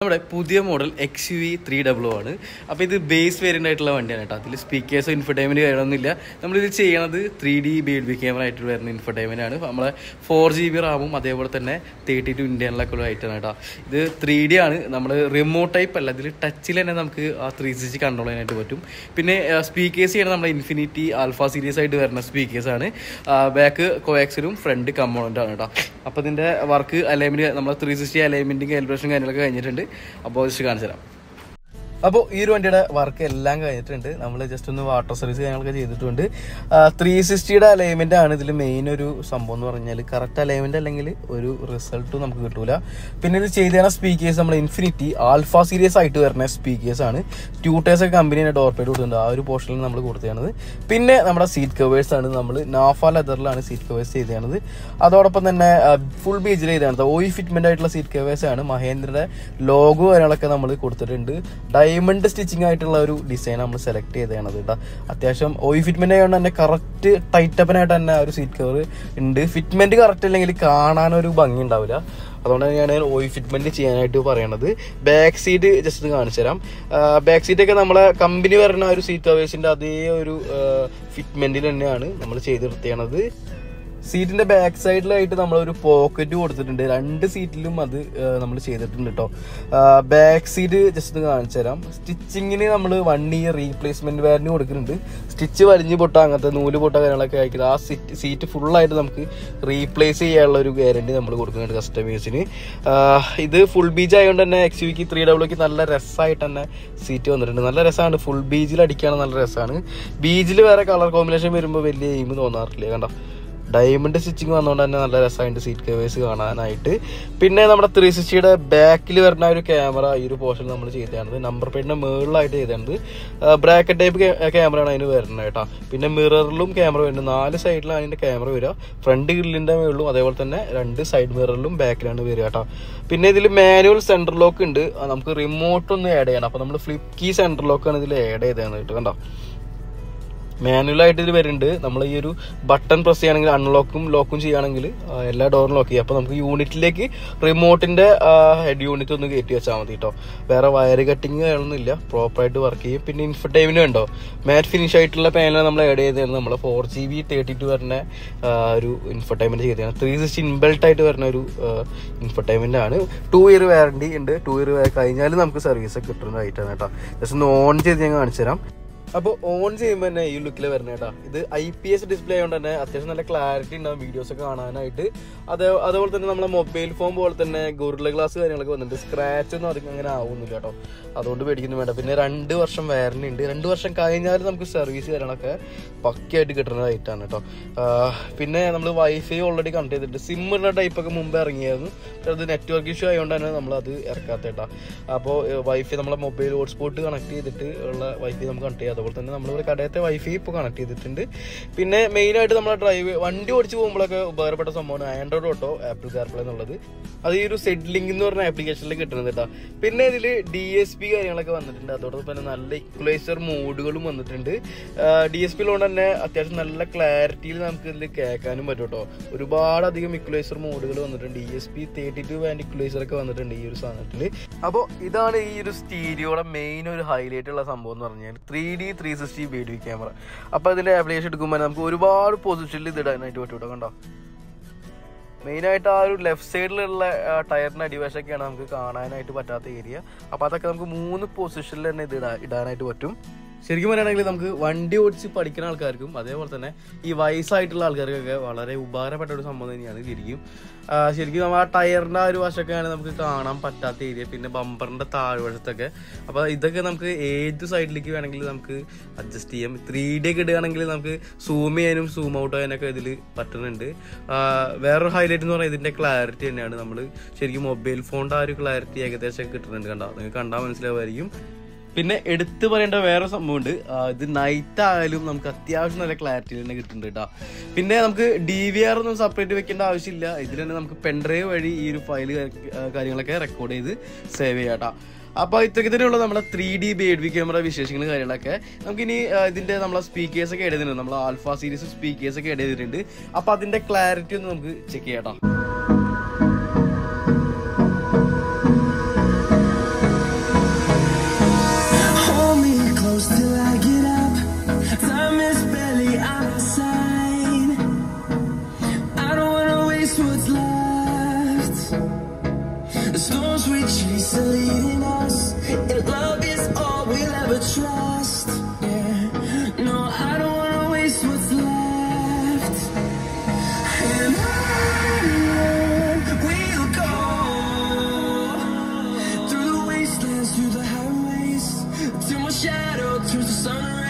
നമ്മുടെ പുതിയ model XUV 300 ആണ്. അപ്പോൾ ഇത് ബേസ് വേരിയൻ്റ് ആയിട്ടുള്ള വണ്ടിയാണ് കേട്ടോ. അതിൽ സ്പീക്കേഴ്സോ ഇൻഫർടൈൻമെൻറ്റ് കാര്യമൊന്നുമില്ല. നമ്മളിത് ചെയ്യണത് 3D Birdview ക്യാമറ ആയിട്ട് വരുന്ന ഇൻഫർടൈൻമെൻ്റ് ആണ്. നമ്മളെ 4GB റാമും അതേപോലെ തന്നെ 32 ഇന്ത്യനിലൊക്കെ ഉള്ള ആയിട്ടാണ് കേട്ടോ. ഇത് 3D ആണ്. നമ്മൾ റിമോട്ട് ടൈപ്പ് അല്ല, ഇതിൽ ടച്ചിൽ തന്നെ നമുക്ക് ആ 360 കൺട്രോൾ ചെയ്യാനായിട്ട് പറ്റും. പിന്നെ സ്പീക്കേഴ്സ് ചെയ്യണത് നമ്മുടെ ഇൻഫിനിറ്റി ആൽഫ സീരീസ് ആയിട്ട് വരുന്ന സ്പീക്കേഴ്സാണ്. ബാക്ക് കോയാക്സിലും ഫ്രണ്ട് കമ്പോണൻ്റ് ആണ് കേട്ടോ. അപ്പോൾ ഇതിൻ്റെ വർക്ക് അലൈൻമെൻറ്റ് നമ്മൾ 360 അലൈൻമെൻറ്റും കാലിബ്രേഷനും കാര്യങ്ങളൊക്കെ കഴിഞ്ഞിട്ടുണ്ട്. അപ്പോൾ ജസ്റ്റ് കാണിച്ചു തരാം. അപ്പോൾ ഈ ഒരു വണ്ടിയുടെ വർക്ക് എല്ലാം കഴിഞ്ഞിട്ടുണ്ട്. നമ്മൾ ജസ്റ്റ് ഒന്ന് വാട്ടർ സർവീസ് കാര്യങ്ങളൊക്കെ ചെയ്തിട്ടുണ്ട്. 360 അലൈൻമെൻ്റ് ആണ് ഇതിൽ മെയിൻ ഒരു സംഭവം എന്ന് പറഞ്ഞാൽ. കറക്റ്റ് അലൈൻമെൻറ്റ് അല്ലെങ്കിൽ ഒരു റിസൾട്ടും നമുക്ക് കിട്ടൂല. പിന്നെ ഇത് ചെയ്ത് തരുന്ന സ്പീക്കേഴ്സ് നമ്മൾ ഇൻഫിനിറ്റി ആൽഫ സീരീസ് ആയിട്ട് വരുന്ന സ്പീക്കേഴ്സാണ്. ട്യൂട്ടേഴ്സ് ഒക്കെ കമ്പനി ഡോർ പേഡ് കൊടുത്തിട്ടുണ്ട്. ആ ഒരു പോർഷനിൽ നമ്മൾ കൊടുത്തത്. പിന്നെ നമ്മുടെ സീറ്റ് കവേഴ്സ് ആണ്. നമ്മൾ നാഫ ലെതറിലാണ് സീറ്റ് കവേഴ്സ് ചെയ്തത്. അതോടൊപ്പം തന്നെ ഫുൾ ബീജിൽ ചെയ്താണ്. ഓയി ഫിറ്റ്മെൻ്റ് ആയിട്ടുള്ള സീറ്റ് കവേഴ്സ് ആണ്. മഹേന്ദ്രയുടെ ലോഗോ കാര്യങ്ങളൊക്കെ നമ്മൾ കൊടുത്തിട്ടുണ്ട്. ഡയമണ്ട് സ്റ്റിച്ചിങ് ആയിട്ടുള്ള ഒരു ഡിസൈൻ നമ്മൾ സെലക്ട് ചെയ്തതാണ് കേട്ടോ. അത്യാവശ്യം ഓയി ഫിറ്റ്മെന്റ് ആയതുകൊണ്ട് തന്നെ കറക്റ്റ് ടൈറ്റപ്പനായിട്ട് തന്നെ ഒരു സീറ്റ് കവർ ഉണ്ട്. ഫിറ്റ്മെന്റ് കറക്റ്റ് അല്ലെങ്കിൽ കാണാനൊരു ഭംഗി ഉണ്ടാവില്ല. അതുകൊണ്ടാണ് ഞാൻ ഓയി ഫിറ്റ്മെന്റ് ചെയ്യാനായിട്ട് പറയണത്. ബാക്ക് സീറ്റ് ജസ്റ്റ് കാണിച്ചു തരാം. ബാക്ക് സീറ്റൊക്കെ നമ്മളെ കമ്പനി വരുന്ന ഒരു സീറ്റ് കവേഴ്സിന്റെ അതേ ഒരു ഫിറ്റ്മെന്റിൽ തന്നെയാണ് നമ്മൾ ചെയ്തെടുത്തത്. സീറ്റിന്റെ ബാക്ക് സൈഡിലായിട്ട് നമ്മളൊരു പോക്കറ്റ് കൊടുത്തിട്ടുണ്ട്. 2 സീറ്റിലും അത് നമ്മൾ ചെയ്തിട്ടുണ്ട് കേട്ടോ. ബാക്ക് സീറ്റ് ജസ്റ്റ് കാണിച്ചു തരാം. സ്റ്റിച്ചിങ്ങിന് നമ്മൾ 1 ഇയർ റീപ്ലേസ്മെന്റ് വാറന്റി കൊടുക്കുന്നുണ്ട്. സ്റ്റിച്ച് വലിഞ്ഞ് പൊട്ട അങ്ങനത്തെ നൂല് പൊട്ട കാര്യങ്ങളൊക്കെ ആയിരിക്കും. ആ സീറ്റ് ഫുള്ളായിട്ട് നമുക്ക് റീപ്ലേസ് ചെയ്യാനുള്ള ഒരു ഗ്യാരണ്ടി നമ്മൾ കൊടുക്കുന്നുണ്ട് കസ്റ്റമേഴ്സിന്. ഇത് ഫുൾ ബീജ് ആയതുകൊണ്ട് തന്നെ XUV 300 നല്ല രസമായിട്ട് തന്നെ സീറ്റ് വന്നിട്ടുണ്ട്. നല്ല രസമാണ്. ഫുൾ ബീജിൽ അടിക്കുകയാണ് നല്ല രസമാണ്. ബീജിൽ വേറെ കളർ കോമ്പിനേഷൻ വരുമ്പോൾ വലിയ എയിം തോന്നാറില്ല. കണ്ടോ, ഡയമണ്ട് സ്റ്റിച്ചിങ് വന്നുകൊണ്ട് തന്നെ നല്ല രസമായിട്ട് സീറ്റ് കവേഴ്സ് കാണാനായിട്ട്. പിന്നെ നമ്മുടെ 360 ബാക്കിൽ വരുന്ന ഒരു ക്യാമറ ഈ ഒരു പോർഷൻ നമ്മൾ ചെയ്തതാണ്. നമ്പർ പ്ലേറ്റിന്റെ മുകളിലായിട്ട് ചെയ്തത്. ബ്രാക്കറ്റ് ടൈപ്പ് ക്യാമറയാണ് അതിന് വരുന്നത് കേട്ടോ. പിന്നെ മിററിലും ക്യാമറ വരുന്നത്. 4 സൈഡിലാണ് അതിന്റെ ക്യാമറ വരിക. ഫ്രണ്ട് ഗ്രില്ലിന്റെ മുകളിലും അതേപോലെ തന്നെ 2 സൈഡ് മിററിലും ബാക്കിലാണ് വരിക കേട്ടോ. പിന്നെ ഇതിൽ മാനുവൽ സെന്റർ ലോക്ക് ഉണ്ട്. നമുക്ക് റിമോട്ട് ഒന്ന് ആഡ് ചെയ്യണം. അപ്പൊ നമ്മൾ ഫ്ലിപ്പ് കീ സെന്റർ ലോക്കാണ് ഇതിൽ ആഡ് ചെയ്തതാണ് കേട്ടോ. കണ്ടോ, മാനുവലായിട്ട് ഇതിൽ വരുന്നുണ്ട്. നമ്മൾ ഈ ഒരു ബട്ടൺ പ്രസ് ചെയ്യുകയാണെങ്കിൽ അൺലോക്കും ലോക്കും ചെയ്യുകയാണെങ്കിൽ എല്ലാ ഡോറും ലോക്ക് ചെയ്യും. അപ്പോൾ നമുക്ക് യൂണിറ്റിലേക്ക് റിമോട്ടിന്റെ ഹെഡ് യൂണിറ്റ് ഒന്ന് കയറ്റി വെച്ചാൽ മതി കേട്ടോ. വേറെ വയർ കട്ടിങ് ഒന്നുമില്ല, പ്രോപ്പറായിട്ട് വർക്ക് ചെയ്യും. പിന്നെ ഇൻഫർടൈൻമെന്റ് ഉണ്ടോ, മാറ്റ് ഫിനിഷ് ആയിട്ടുള്ള പാനൽ നമ്മൾ ആഡ് ചെയ്തതാണ്. നമ്മൾ 4GB 32 വരുന്ന ഒരു ഇൻഫർടൈൻമെന്റ് ചെയ്തതാണ്. 360 ഇൻബിൽട്ട് ആയിട്ട് വരുന്ന ഒരു ഇൻഫർടൈൻമെന്റ് ആണ്. 2 ഇയർ വാറന്റി ഉണ്ട്. 2 ഇയർ കഴിഞ്ഞാൽ നമുക്ക് സർവീസ് ഒക്കെ കിട്ടുന്നതായിട്ടാണ് കേട്ടോ. ജസ്റ്റ് ഒന്ന് ഓൺ ചെയ്ത് ഞാൻ കാണിച്ചു തരാം. അപ്പോൾ ഓൺ ചെയ്യുമ്പോൾ തന്നെ ഈ ലുക്കിൽ വരുന്നത് കേട്ടോ. ഇത് IPS ഡിസ്പ്ലേ ആയതുകൊണ്ട് തന്നെ അത്യാവശ്യം നല്ല ക്ലാരിറ്റി ഉണ്ടാവും വീഡിയോസ് ഒക്കെ കാണാനായിട്ട്. അതുപോലെ തന്നെ നമ്മളെ മൊബൈൽ ഫോൺ പോലെ തന്നെ ഗോറില്ല ഗ്ലാസ് കാര്യങ്ങളൊക്കെ വന്നിട്ടുണ്ട്. സ്ക്രാച്ച് ഒന്നും അധികം അങ്ങനെ ആവുന്നില്ല കേട്ടോ. അതുകൊണ്ട് പേടിക്കുന്നു വേണ്ട. പിന്നെ 2 വർഷം വാറന്റി ഉണ്ട്. 2 വർഷം കഴിഞ്ഞാൽ നമുക്ക് സർവീസ് കാര്യങ്ങളൊക്കെ പക്കയായിട്ട് കിട്ടുന്നതായിട്ടാണ് കേട്ടോ. പിന്നെ നമ്മൾ വൈഫൈ ഓൾറെഡി കണക്ട് ചെയ്തിട്ടുണ്ട്. സിമ്മിൻ്റെ ടൈപ്പൊക്കെ മുമ്പ് ഇറങ്ങിയായിരുന്നു. പക്ഷെ അത് നെറ്റ്വർക്ക് ഇഷ്യൂ ആയതുകൊണ്ട് തന്നെ നമ്മളത് ഇറക്കാത്ത കേട്ടോ. അപ്പോൾ വൈഫൈ നമ്മളെ മൊബൈൽ ഹോട്ട്സ്പോട്ട് കണക്ട് ചെയ്തിട്ട് ഉള്ള വൈഫൈ നമുക്ക് കണക്ട് ചെയ്യാം. അതുപോലെ തന്നെ നമ്മളിവിടെ കടയത്തെ വൈഫൈ ഇപ്പോൾ കണക്ട് ചെയ്തിട്ടുണ്ട്. പിന്നെ മെയിനായിട്ട് നമ്മളെ വണ്ടി ഓടിച്ച് പോകുമ്പോഴൊക്കെ ഉപകാരപ്പെട്ട സംഭവമാണ് ആൻഡ്രോയിഡ് ഓട്ടോ ആപ്പിൾ CarPlay എന്നുള്ളത്. അത് ഈ ഒരു സെഡ് ലിങ്ക് എന്ന് പറഞ്ഞ ആപ്ലിക്കേഷനിൽ കിട്ടുന്നത് കേട്ടോ. പിന്നെ ഇതിൽ DSP കാര്യങ്ങളൊക്കെ വന്നിട്ടുണ്ട്. അതോടൊപ്പം തന്നെ നല്ല ഇക്വലൈസർ മോഡുകളും വന്നിട്ടുണ്ട്. DSP ഉള്ളതുകൊണ്ട് തന്നെ അത്യാവശ്യം നല്ല ക്ലാരിറ്റിയിൽ നമുക്ക് ഇതിൽ കേൾക്കാനും പറ്റും കേട്ടോ. ഒരുപാടധികം ഇക്വലൈസർ മോഡുകൾ വന്നിട്ടുണ്ട്. ESP 32 ബാൻഡ് ഇക്വലൈസർ ഒക്കെ വന്നിട്ടുണ്ട് ഈ ഒരു സാധനത്തിൽ. അപ്പോൾ ഇതാണ് ഈ ഒരു സ്റ്റീരിയോയുടെ മെയിൻ ഒരു ഹൈലൈറ്റ് ഉള്ള സംഭവം എന്ന് പറഞ്ഞാൽ 3D 360 Birdview ക്യാമറ. അപ്പോൾ ഇതിന്റെ ആപ്ലിക്കേഷൻ എടുക്കുമ്പോൾ നമുക്ക് ഒരുപാട് പൊസിഷനിൽ ഇത് ഇടാനായിട്ട് പറ്റും കേട്ടോ. കണ്ടോ, മെയിനായിട്ട് ആ ഒരു ലെഫ്റ്റ് സൈഡിലുള്ള ടയറിന്റെ അടിവശമൊക്കെയാണ് നമുക്ക് കാണാനായിട്ട് പറ്റാത്ത ഏരിയ. അപ്പോൾ അതൊക്കെ നമുക്ക് 3 പൊസിഷനിൽ തന്നെ ഇത് ഇടാനായിട്ട് പറ്റും. ശരിക്കും പറയുകയാണെങ്കിൽ നമുക്ക് വണ്ടി ഓടിച്ച് പഠിക്കുന്ന ആൾക്കാർക്കും അതേപോലെ തന്നെ ഈ വയസ്സായിട്ടുള്ള ആൾക്കാർക്കൊക്കെ വളരെ ഉപകാരപ്പെട്ട ഒരു സംഭവം തന്നെയാണ് ശരിക്കും നമ്മൾ ആ ടയറിൻ്റെ ആ ഒരു വശമൊക്കെയാണ് നമുക്ക് കാണാൻ പറ്റാത്ത ഏരിയ. പിന്നെ ബമ്പറിൻ്റെ താഴ്വശത്തൊക്കെ. അപ്പോൾ ഇതൊക്കെ നമുക്ക് ഏത് സൈഡിലേക്ക് വേണമെങ്കിൽ നമുക്ക് അഡ്ജസ്റ്റ് ചെയ്യാം. 3D ഒക്കെ ഇടുകയാണെങ്കിൽ നമുക്ക് സൂം ചെയ്യാനും സൂം ഔട്ട് ചെയ്യാനൊക്കെ ഇതിൽ പറ്റുന്നുണ്ട്. വേറൊരു ഹൈലൈറ്റ് എന്ന് പറഞ്ഞാൽ ഇതിൻ്റെ ക്ലാരിറ്റി തന്നെയാണ്. നമ്മൾ ശരിക്കും മൊബൈൽ ഫോണിൻ്റെ ആ ഒരു ക്ലാരിറ്റി ഏകദേശം കിട്ടുന്നുണ്ട്. കണ്ടോ, നിങ്ങൾക്ക് കണ്ടാൽ മനസ്സിലാവുമായിരിക്കും. പിന്നെ എടുത്തു പറയേണ്ട വേറെ സംഭവമുണ്ട്. ഇത് നൈറ്റ് ആയാലും നമുക്ക് അത്യാവശ്യം നല്ല ക്ലാരിറ്റിയിൽ തന്നെ കിട്ടുന്നുണ്ട് കേട്ടോ. പിന്നെ നമുക്ക് DVR ഒന്നും സെപ്പറേറ്റ് വെക്കേണ്ട ആവശ്യമില്ല. ഇതിൽ തന്നെ നമുക്ക് പെൻഡ്രൈവ് വഴി ഈ ഒരു ഫയല് കാര്യങ്ങളൊക്കെ റെക്കോർഡ് ചെയ്ത് സേവ് ചെയ്യാം കേട്ടോ. അപ്പോൾ ഇത്തരത്തിലുള്ള നമ്മുടെ 3D Birdview ക്യാമറ വിശേഷങ്ങളും കാര്യങ്ങളൊക്കെ നമുക്കിനി ഇതിൻ്റെ നമ്മളെ സ്പീക്കേഴ്സൊക്കെ എഴുതുന്നുണ്ട്. നമ്മൾ ആൽഫ സീരീസ് സ്പീക്കേഴ്സൊക്കെ എഴുതിയിട്ടുണ്ട്. അപ്പോൾ അതിൻ്റെ ക്ലാരിറ്റി ഒന്ന് നമുക്ക് ചെക്ക് ചെയ്യാം കേട്ടോ. ways are leading us, and love is all we'll ever trust. Yeah, no, I don't wanna waste what's left. And on we'll go, through the wastelands, through the highways, till my shadow turns to sun rays.